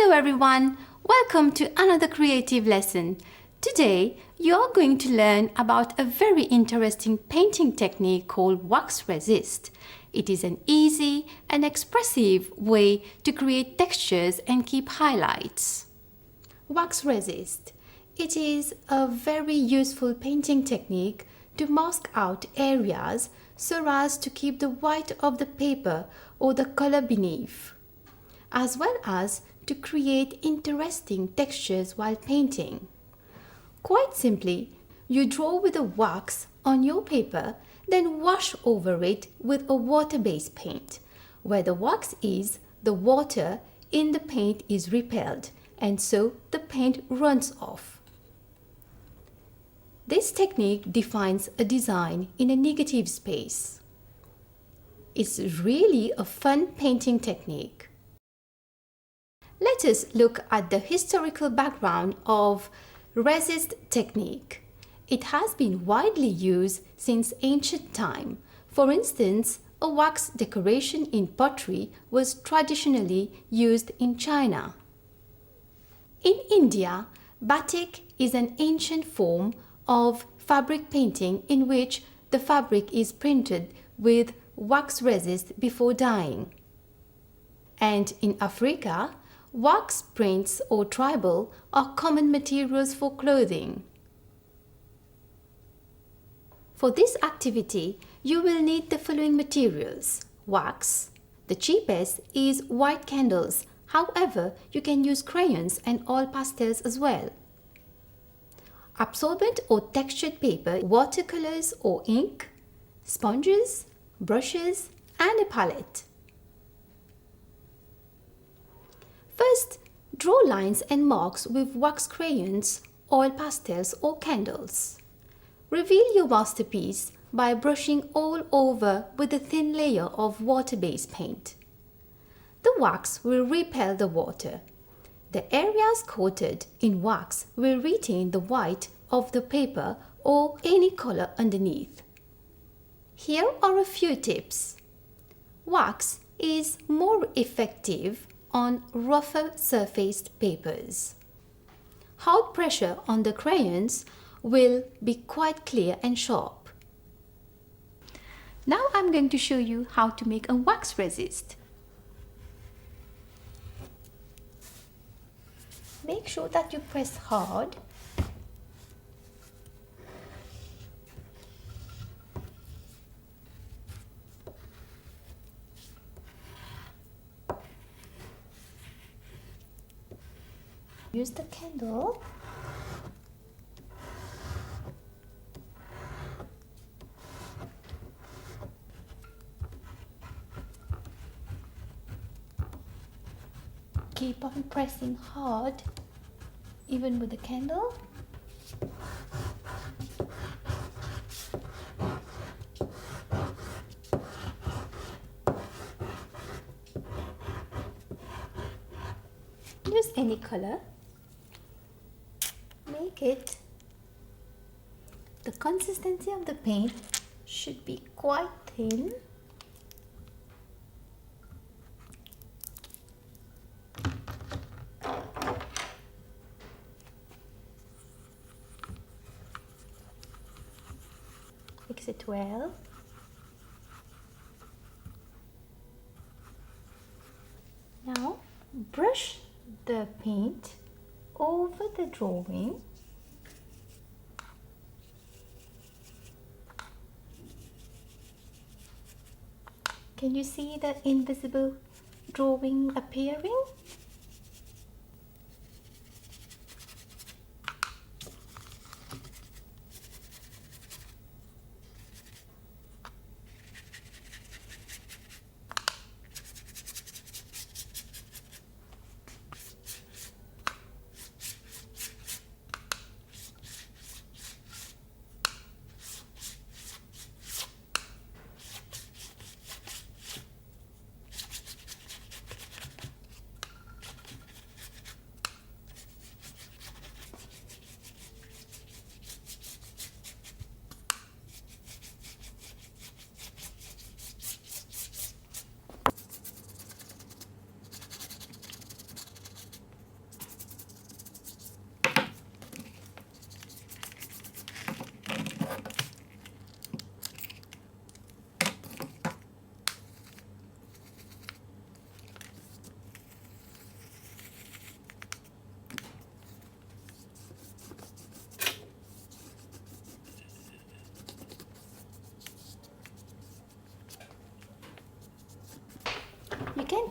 Hello everyone, welcome to another creative lesson. Today you are going to learn about a very interesting painting technique called wax resist. It is an easy and expressive way to create textures and keep highlights. Wax resist. It is a very useful painting technique to mask out areas so as to keep the white of the paper or the color beneath, as well as to create interesting textures while painting. Quite simply, you draw with a wax on your paper, then wash over it with a water-based paint. Where the wax is, the water in the paint is repelled, and so the paint runs off. This technique defines a design in a negative space. It's really a fun painting technique. Let us look at the historical background of resist technique. It has been widely used since ancient time. For instance, a wax decoration in pottery was traditionally used in China. In India, batik is an ancient form of fabric painting in which the fabric is printed with wax resist before dyeing. And in Africa, wax prints or tribal are common materials for clothing. For this activity, you will need the following materials. Wax. The cheapest is white candles. However, you can use crayons and oil pastels as well. Absorbent or textured paper, watercolors or ink, sponges, brushes, and a palette. First, draw lines and marks with wax crayons, oil pastels or candles. Reveal your masterpiece by brushing all over with a thin layer of water-based paint. The wax will repel the water. The areas coated in wax will retain the white of the paper or any color underneath. Here are a few tips. Wax is more effective on rougher surfaced papers. Hard pressure on the crayons will be quite clear and sharp. Now I'm going to show you how to make a wax resist. Make sure that you press hard. Use the candle. Keep on pressing hard, even with the candle. Use any color. Make it. The consistency of the paint should be quite thin. Mix it well. Now brush the paint over the drawing. Can you see the invisible drawing appearing?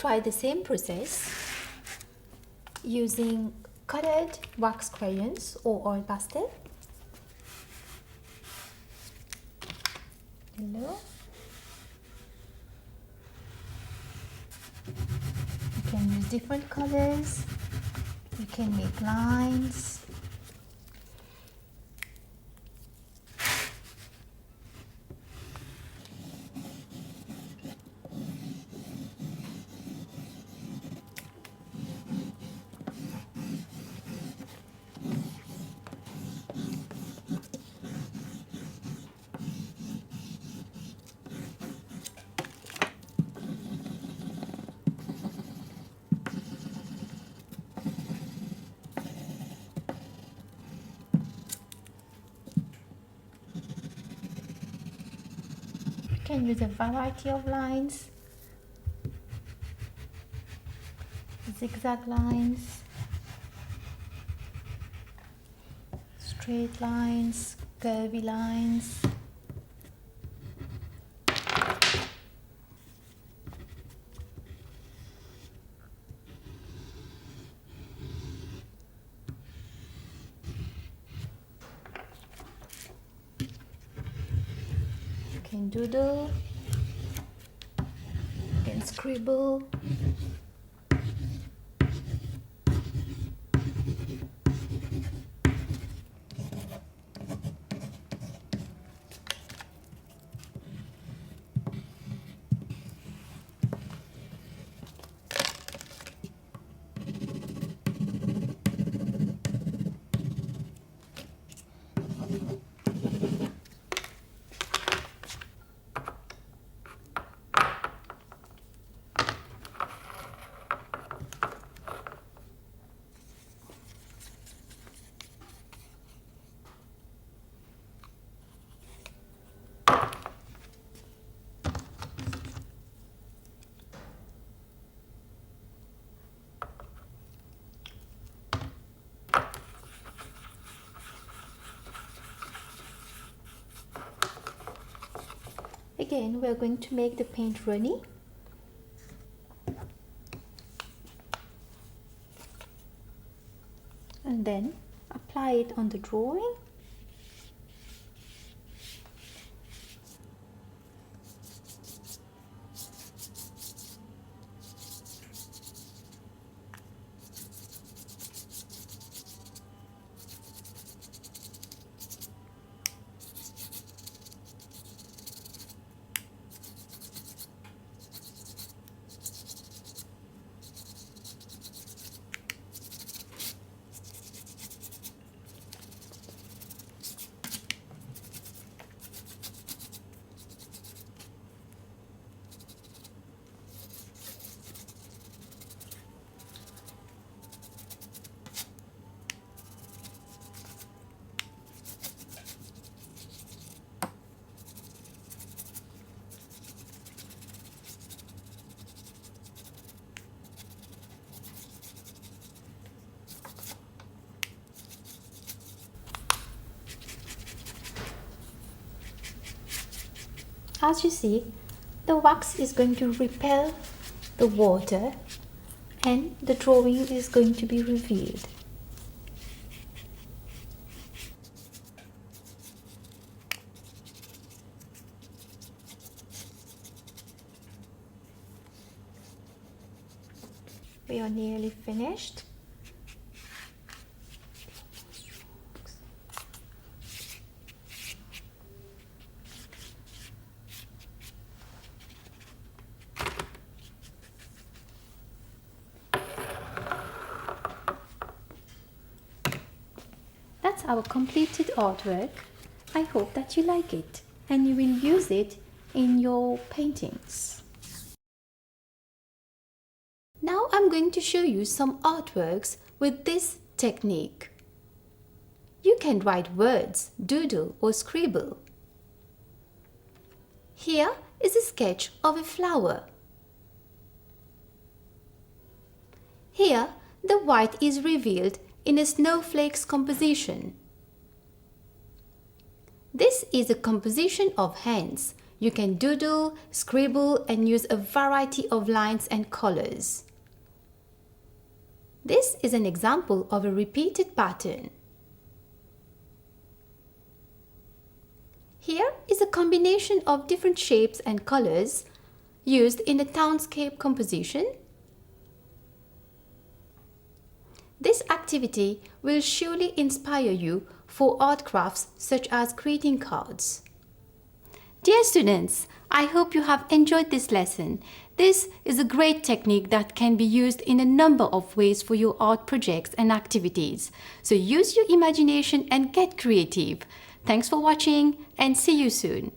try the same process using colored wax crayons or oil pastel. Yellow. You can use different colors. You can make lines. You can use a variety of lines, zigzag lines, straight lines, curvy lines. You can doodle, you can scribble. Again, we're going to make the paint runny. And then apply it on the drawing. As you see, the wax is going to repel the water and the drawing is going to be revealed. We are nearly finished. That's our completed artwork. I hope that you like it and you will use it in your paintings. Now I'm going to show you some artworks with this technique. You can write words, doodle or scribble. Here is a sketch of a flower. Here the white is revealed in a snowflake's composition. This is a composition of hands You can doodle, scribble, and use a variety of lines and colors. This is an example of a repeated pattern. Here is a combination of different shapes and colors used in a townscape composition. This activity will surely inspire you for art crafts such as creating cards. Dear students, I hope you have enjoyed this lesson. This is a great technique that can be used in a number of ways for your art projects and activities. So use your imagination and get creative. Thanks for watching and see you soon.